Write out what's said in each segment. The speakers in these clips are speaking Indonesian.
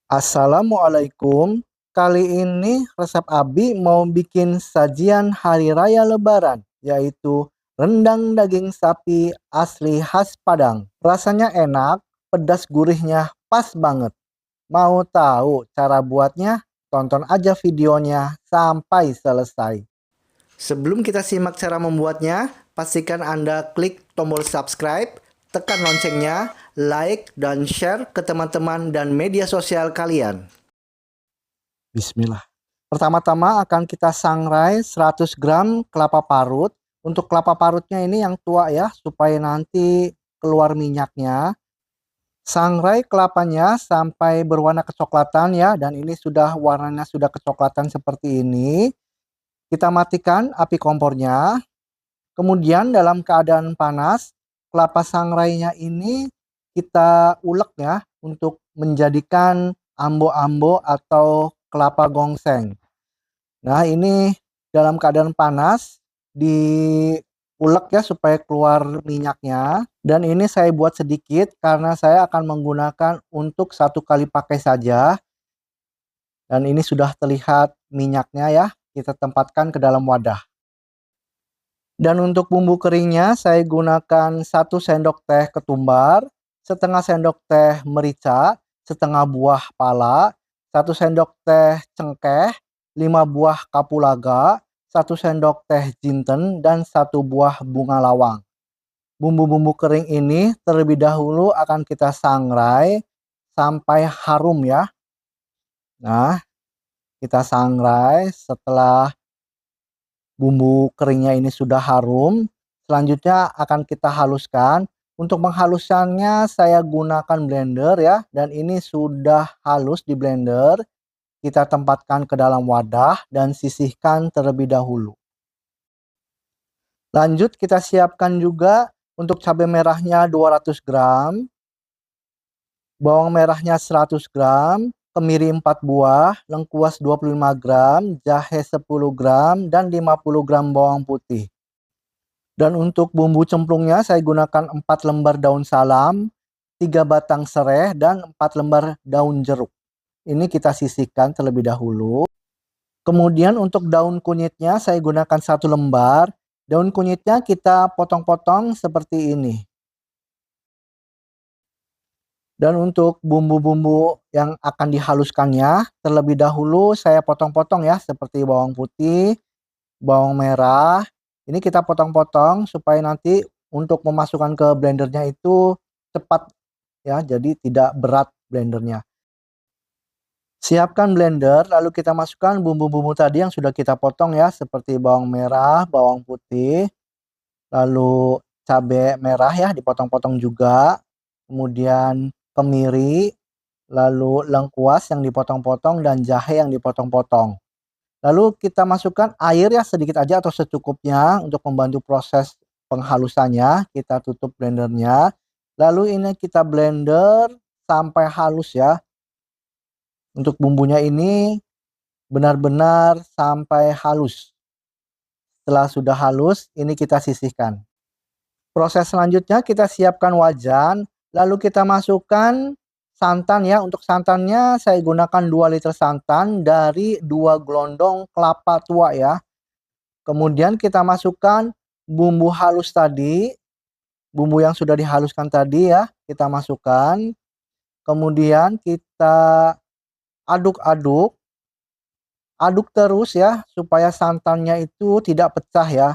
Assalamualaikum. Kali ini resep Abi mau bikin sajian hari raya Lebaran, yaitu rendang daging sapi asli khas Padang. Rasanya enak, pedas gurihnya pas banget. Mau tahu cara buatnya? Tonton aja videonya sampai selesai. Sebelum kita simak cara membuatnya, pastikan Anda klik tombol subscribe, tekan loncengnya, like, dan share ke teman-teman dan media sosial kalian. Bismillah. Pertama-tama akan kita sangrai 100 gram kelapa parut. Untuk kelapa parutnya ini yang tua ya, supaya nanti keluar minyaknya. Sangrai kelapanya sampai berwarna kecoklatan ya, dan ini sudah warnanya sudah kecoklatan seperti ini. Kita matikan api kompornya. Kemudian dalam keadaan panas, kelapa sangrainya ini kita ulek ya untuk menjadikan ambo-ambo atau kelapa gongseng. Nah, ini dalam keadaan panas diulek ya supaya keluar minyaknya. Dan ini saya buat sedikit karena saya akan menggunakan untuk 1 kali pakai saja. Dan ini sudah terlihat minyaknya ya. Kita tempatkan ke dalam wadah. Dan untuk bumbu keringnya saya gunakan 1 sendok teh ketumbar, setengah sendok teh merica, setengah buah pala, 1 sendok teh cengkeh, 5 buah kapulaga, 1 sendok teh jinten, dan 1 buah bunga lawang. Bumbu-bumbu kering ini terlebih dahulu akan kita sangrai sampai harum ya. Nah, kita sangrai setelah bumbu keringnya ini sudah harum. Selanjutnya akan kita haluskan. Untuk menghaluskannya saya gunakan blender ya. Dan ini sudah halus di blender. Kita tempatkan ke dalam wadah dan sisihkan terlebih dahulu. Lanjut kita siapkan juga untuk cabai merahnya 200 gram. Bawang merahnya 100 gram. Kemiri 4 buah, lengkuas 25 gram, jahe 10 gram, dan 50 gram bawang putih. Dan untuk bumbu cemplungnya saya gunakan 4 lembar daun salam, 3 batang serai, dan 4 lembar daun jeruk. Ini kita sisihkan terlebih dahulu. Kemudian untuk daun kunyitnya saya gunakan 1 lembar. Daun kunyitnya kita potong-potong seperti ini. Dan untuk bumbu-bumbu yang akan dihaluskannya, terlebih dahulu saya potong-potong ya, seperti bawang putih, bawang merah. Ini kita potong-potong supaya nanti untuk memasukkan ke blendernya itu cepat ya, jadi tidak berat blendernya. Siapkan blender, lalu kita masukkan bumbu-bumbu tadi yang sudah kita potong ya, seperti bawang merah, bawang putih, lalu cabai merah ya dipotong-potong juga, kemudian kemiri, lalu lengkuas yang dipotong-potong, dan jahe yang dipotong-potong. Lalu kita masukkan air ya sedikit aja atau secukupnya untuk membantu proses penghalusannya. Kita tutup blendernya. Lalu ini kita blender sampai halus ya. Untuk bumbunya ini benar-benar sampai halus. Setelah sudah halus, ini kita sisihkan. Proses selanjutnya kita siapkan wajan, lalu kita masukkan santan ya. Untuk santannya saya gunakan 2 liter santan dari 2 gelondong kelapa tua ya. Kemudian kita masukkan bumbu halus tadi, bumbu yang sudah dihaluskan tadi ya, kita masukkan. Kemudian kita aduk-aduk, aduk terus ya supaya santannya itu tidak pecah ya.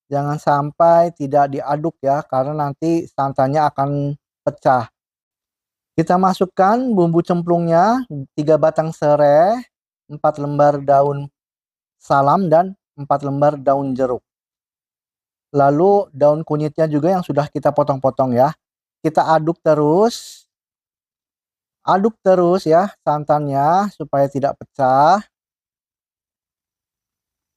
Jangan sampai tidak diaduk ya, karena nanti santannya akan pecah. Kita masukkan bumbu cemplungnya, 3 batang serai, 4 lembar daun salam, dan 4 lembar daun jeruk. Lalu daun kunyitnya juga yang sudah kita potong-potong ya. Kita aduk terus ya santannya supaya tidak pecah.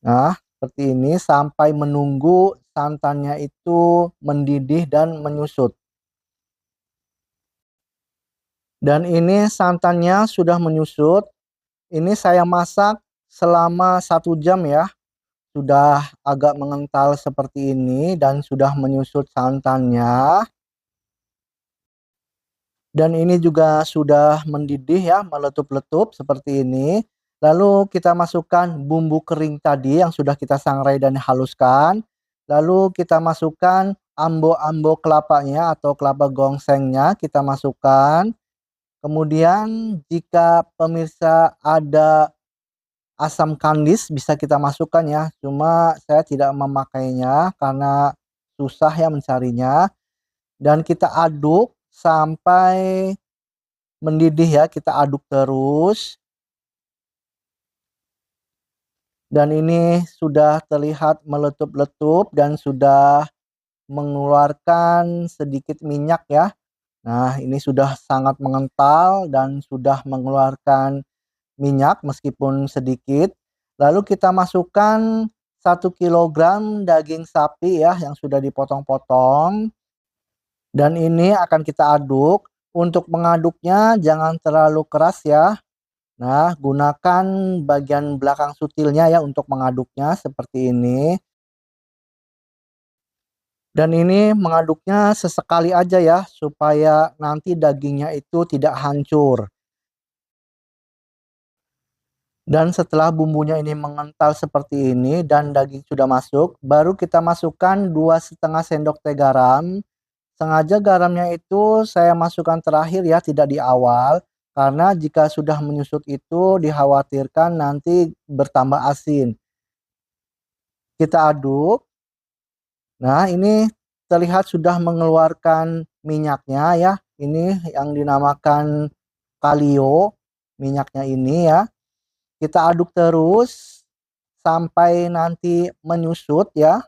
Nah, seperti ini sampai menunggu santannya itu mendidih dan menyusut. Dan ini santannya sudah menyusut. Ini saya masak selama 1 jam ya. Sudah agak mengental seperti ini dan sudah menyusut santannya. Dan ini juga sudah mendidih ya, meletup-letup seperti ini. Lalu kita masukkan bumbu kering tadi yang sudah kita sangrai dan haluskan. Lalu kita masukkan ambo-ambo kelapanya atau kelapa gongsengnya kita masukkan. Kemudian jika pemirsa ada asam kandis bisa kita masukkan ya, cuma saya tidak memakainya karena susah ya mencarinya. Dan kita aduk sampai mendidih ya, kita aduk terus. Dan ini sudah terlihat meletup-letup dan sudah mengeluarkan sedikit minyak ya. Nah, ini sudah sangat mengental dan sudah mengeluarkan minyak meskipun sedikit. Lalu kita masukkan 1 kilogram daging sapi ya yang sudah dipotong-potong. Dan ini akan kita aduk. Untuk mengaduknya jangan terlalu keras ya. Nah, gunakan bagian belakang sutilnya ya untuk mengaduknya seperti ini. Dan ini mengaduknya sesekali aja ya supaya nanti dagingnya itu tidak hancur. Dan setelah bumbunya ini mengental seperti ini dan daging sudah masuk, baru kita masukkan 2,5 sendok teh garam. Sengaja garamnya itu saya masukkan terakhir ya, tidak di awal. Karena jika sudah menyusut itu dikhawatirkan nanti bertambah asin. Kita aduk. Nah, ini terlihat sudah mengeluarkan minyaknya ya. Ini yang dinamakan kalio, minyaknya ini ya. Kita aduk terus sampai nanti menyusut ya.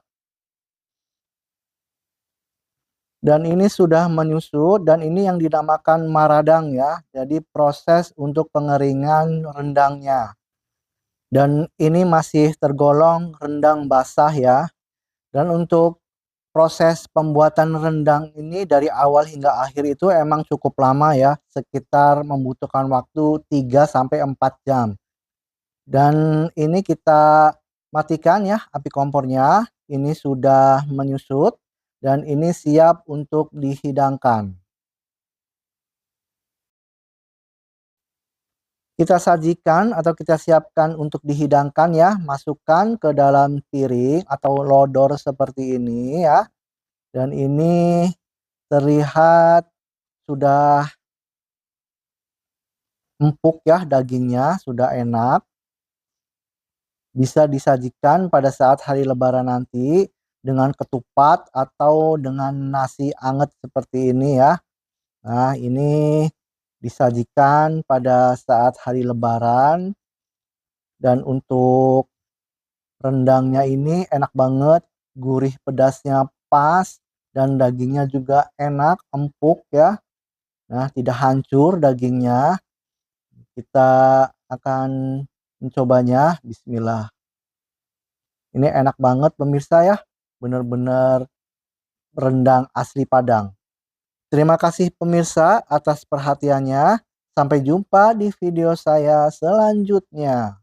Dan ini sudah menyusut dan ini yang dinamakan maradang ya. Jadi proses untuk pengeringan rendangnya. Dan ini masih tergolong rendang basah ya. Dan untuk proses pembuatan rendang ini dari awal hingga akhir itu emang cukup lama ya. Sekitar membutuhkan waktu 3 sampai 4 jam. Dan ini kita matikan ya api kompornya. Ini sudah menyusut dan ini siap untuk dihidangkan. Kita sajikan atau kita siapkan untuk dihidangkan ya. Masukkan ke dalam piring atau lodor seperti ini ya. Dan ini terlihat sudah empuk ya dagingnya, sudah enak. Bisa disajikan pada saat hari lebaran nanti dengan ketupat atau dengan nasi anget seperti ini ya. Nah, ini disajikan pada saat hari lebaran dan untuk rendangnya ini enak banget, gurih pedasnya pas dan dagingnya juga enak, empuk ya. Nah, tidak hancur dagingnya. Kita akan mencobanya, bismillah. Ini enak banget pemirsa ya, bener-bener rendang asli Padang. Terima kasih pemirsa atas perhatiannya. Sampai jumpa di video saya selanjutnya.